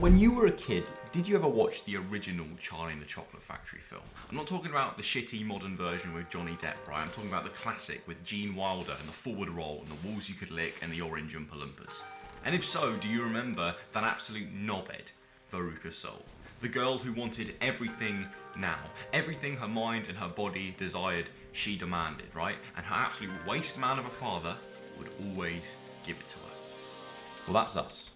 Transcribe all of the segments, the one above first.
When you were a kid, did you ever watch the original Charlie and the Chocolate Factory film? I'm not talking about the shitty modern version with Johnny Depp, right? I'm talking about the classic with Gene Wilder and the forward roll and the walls you could lick and the orange Oompa Loompas. And if so, do you remember that absolute knobhead, Veruca Salt? The girl who wanted everything now. Everything her mind and her body desired, she demanded, right? And her absolute waste man of a father would always give it to her. Well, that's us.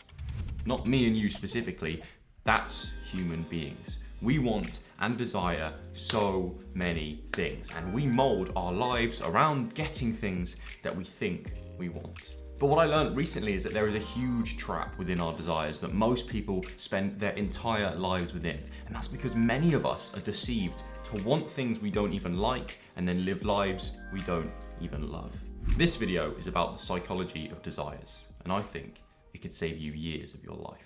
Not me and you specifically, that's human beings. We want and desire so many things, and we mold our lives around getting things that we think we want. But what I learned recently is that there is a huge trap within our desires that most people spend their entire lives within. And that's because many of us are deceived to want things we don't even like and then live lives we don't even love. This video is about the psychology of desires, and I think it could save you years of your life.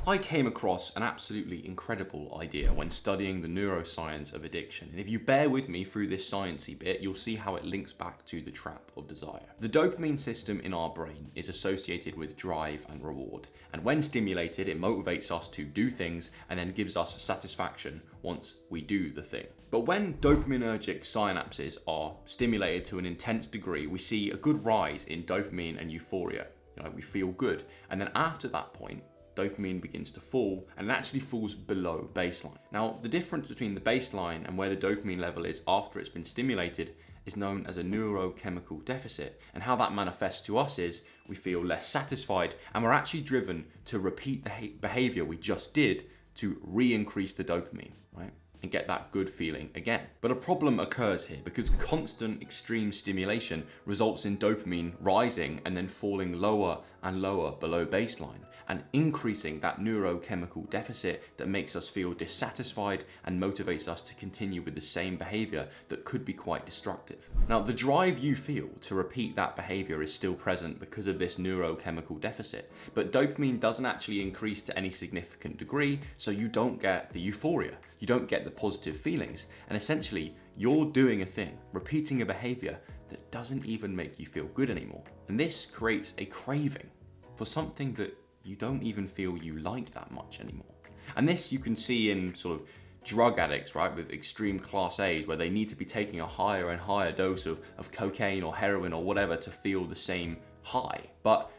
I came across an absolutely incredible idea when studying the neuroscience of addiction. And if you bear with me through this sciencey bit, you'll see how it links back to the trap of desire. The dopamine system in our brain is associated with drive and reward. And when stimulated, it motivates us to do things and then gives us satisfaction once we do the thing. But when dopaminergic synapses are stimulated to an intense degree, we see a good rise in dopamine and euphoria. We feel good. And then after that point, dopamine begins to fall and it actually falls below baseline. Now, the difference between the baseline and where the dopamine level is after it's been stimulated is known as a neurochemical deficit. And how that manifests to us is we feel less satisfied and we're actually driven to repeat the behavior we just did to re-increase the dopamine, right? And get that good feeling again. But a problem occurs here because constant extreme stimulation results in dopamine rising and then falling lower and lower below baseline and increasing that neurochemical deficit that makes us feel dissatisfied and motivates us to continue with the same behavior that could be quite destructive. Now, the drive you feel to repeat that behavior is still present because of this neurochemical deficit, but dopamine doesn't actually increase to any significant degree, so you don't get the euphoria. You don't get the positive feelings, and essentially you're doing a thing, repeating a behavior that doesn't even make you feel good anymore. And this creates a craving for something that you don't even feel you like that much anymore. And this you can see in sort of drug addicts, right, with extreme class A's where they need to be taking a higher and higher dose of cocaine or heroin or whatever to feel the same high. But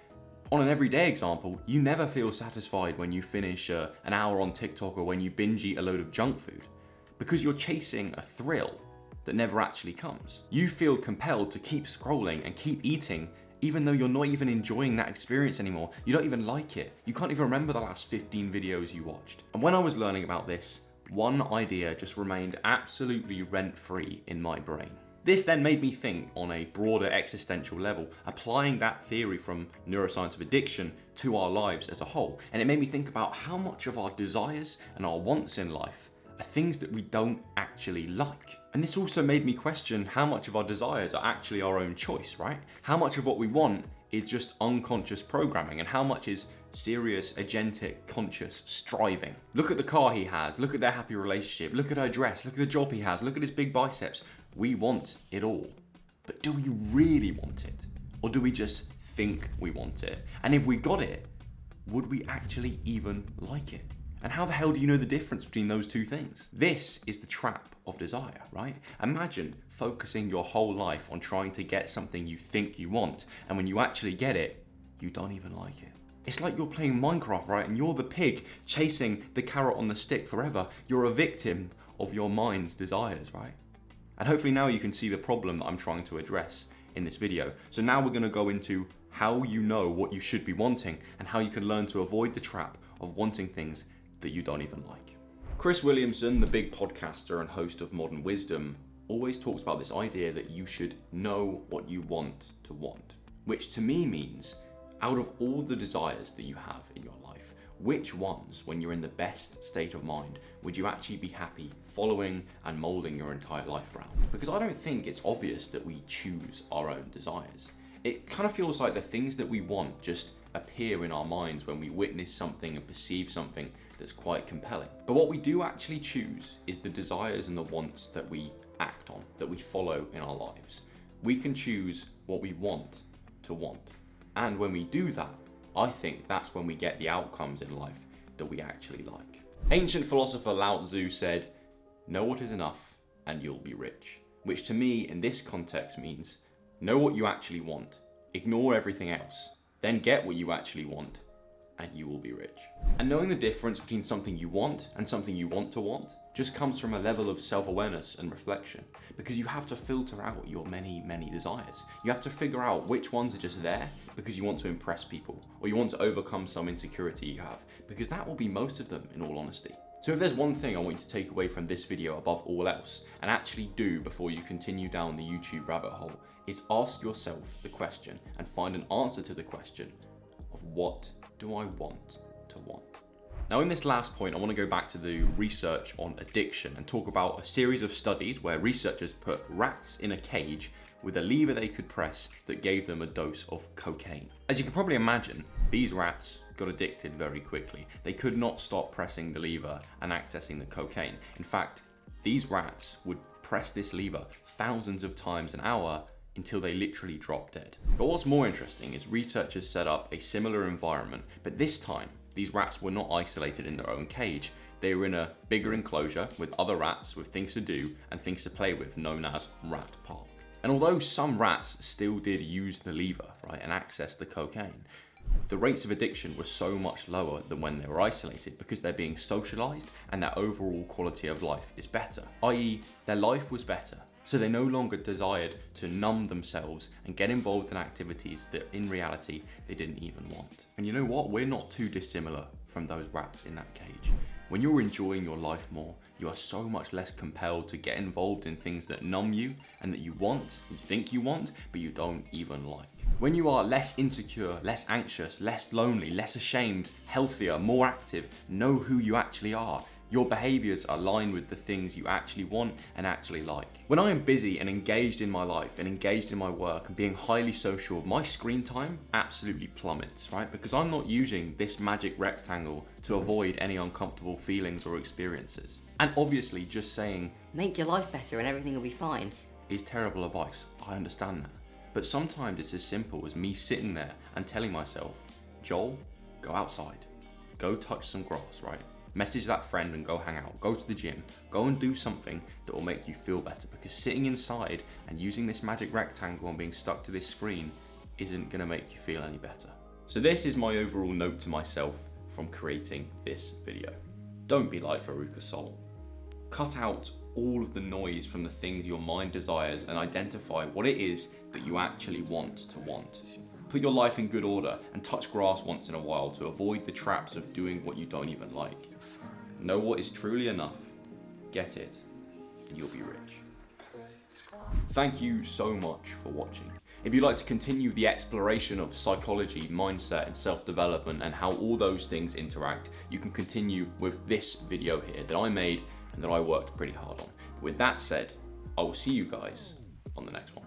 on an everyday example, you never feel satisfied when you finish an hour on TikTok or when you binge eat a load of junk food because you're chasing a thrill that never actually comes. You feel compelled to keep scrolling and keep eating even though you're not even enjoying that experience anymore. You don't even like it. You can't even remember the last 15 videos you watched. And when I was learning about this, one idea just remained absolutely rent-free in my brain. This then made me think on a broader existential level, applying that theory from neuroscience of addiction to our lives as a whole. And it made me think about how much of our desires and our wants in life are things that we don't actually like. And this also made me question how much of our desires are actually our own choice, right? How much of what we want is just unconscious programming and how much is serious, agentic, conscious striving. Look at the car he has, look at their happy relationship, look at her dress, look at the job he has, look at his big biceps. We want it all. But do we really want it? Or do we just think we want it? And if we got it, would we actually even like it? And how the hell do you know the difference between those two things? This is the trap of desire, right? Imagine focusing your whole life on trying to get something you think you want, and when you actually get it, you don't even like it. It's like you're playing Minecraft, right? And you're the pig chasing the carrot on the stick forever. You're a victim of your mind's desires, right? And hopefully now you can see the problem that I'm trying to address in this video. So now we're gonna go into how you know what you should be wanting and how you can learn to avoid the trap of wanting things that you don't even like. Chris Williamson, the big podcaster and host of Modern Wisdom, always talks about this idea that you should know what you want to want, which to me means out of all the desires that you have in your life, which ones, when you're in the best state of mind, would you actually be happy following and molding your entire life around? Because I don't think it's obvious that we choose our own desires. It kind of feels like the things that we want just appear in our minds when we witness something and perceive something that's quite compelling. But what we do actually choose is the desires and the wants that we act on, that we follow in our lives. We can choose what we want to want. And when we do that, I think that's when we get the outcomes in life that we actually like. Ancient philosopher Lao Tzu said, "Know what is enough and you'll be rich." Which to me in this context means know what you actually want, ignore everything else, then get what you actually want, and you will be rich. And knowing the difference between something you want and something you want to want just comes from a level of self-awareness and reflection, because you have to filter out your many, many desires. You have to figure out which ones are just there because you want to impress people, or you want to overcome some insecurity you have, because that will be most of them in all honesty. So if there's one thing I want you to take away from this video above all else, and actually do before you continue down the YouTube rabbit hole, is ask yourself the question and find an answer to the question of what do I want to want? Now in this last point, I want to go back to the research on addiction and talk about a series of studies where researchers put rats in a cage with a lever they could press that gave them a dose of cocaine. As you can probably imagine, these rats got addicted very quickly. They could not stop pressing the lever and accessing the cocaine. In fact, these rats would press this lever thousands of times an hour until they literally dropped dead. But what's more interesting is researchers set up a similar environment, but this time, these rats were not isolated in their own cage. They were in a bigger enclosure with other rats with things to do and things to play with, known as Rat Park. And although some rats still did use the lever, right, and access the cocaine, the rates of addiction were so much lower than when they were isolated because they're being socialized and their overall quality of life is better, i.e. their life was better. So they no longer desired to numb themselves and get involved in activities that in reality they didn't even want. And you know what? We're not too dissimilar from those rats in that cage. When you're enjoying your life more, you are so much less compelled to get involved in things that numb you and that you want, you think you want, but you don't even like. When you are less insecure, less anxious, less lonely, less ashamed, healthier, more active, know who you actually are, your behaviors align with the things you actually want and actually like. When I am busy and engaged in my life and engaged in my work and being highly social, my screen time absolutely plummets, right? Because I'm not using this magic rectangle to avoid any uncomfortable feelings or experiences. And obviously just saying, make your life better and everything will be fine, is terrible advice. I understand that. But sometimes it's as simple as me sitting there and telling myself, Joel, go outside, go touch some grass, right? Message that friend and go hang out, go to the gym, go and do something that will make you feel better, because sitting inside and using this magic rectangle and being stuck to this screen isn't gonna make you feel any better. So this is my overall note to myself from creating this video. Don't be like Veruca Salt. Cut out all of the noise from the things your mind desires and identify what it is that you actually want to want. Put your life in good order and touch grass once in a while to avoid the traps of doing what you don't even like. Know what is truly enough, get it, and you'll be rich. Thank you so much for watching. If you'd like to continue the exploration of psychology, mindset, and self-development and how all those things interact, you can continue with this video here that I made and that I worked pretty hard on. With that said, I will see you guys on the next one.